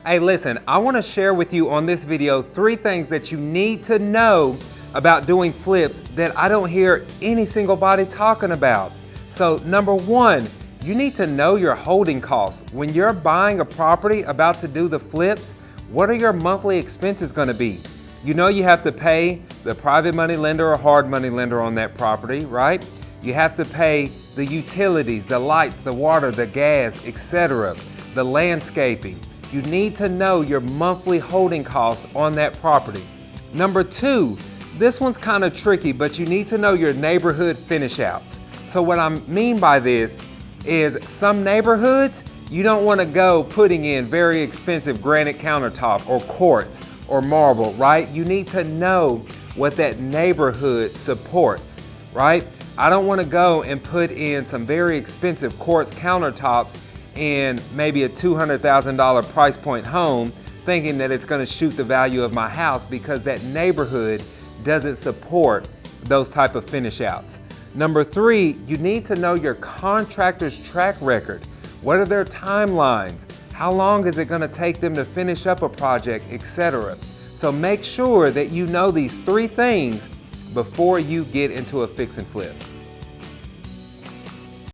Hey, listen, I want to share with you on this video 3 things that you need to know about doing flips that I don't hear any single body talking about. So number 1, you need to know your holding costs. When you're buying a property about to do the flips, what are your monthly expenses going to be? You know you have to pay the private money lender or hard money lender on that property, right? You have to pay the utilities, the lights, the water, the gas, etc., the landscaping. You need to know your monthly holding costs on that property. Number 2, this one's kind of tricky, but you need to know your neighborhood finish outs. So what I mean by this is some neighborhoods, you don't want to go putting in very expensive granite countertop or quartz or marble, right? You need to know what that neighborhood supports, right? I don't want to go and put in some very expensive quartz countertops in maybe a $200,000 price point home, thinking that it's going to shoot the value of my house because that neighborhood doesn't support those type of finish outs. Number 3, you need to know your contractor's track record. What are their timelines? How long is it going to take them to finish up a project, etc. So make sure that you know these 3 things before you get into a fix and flip.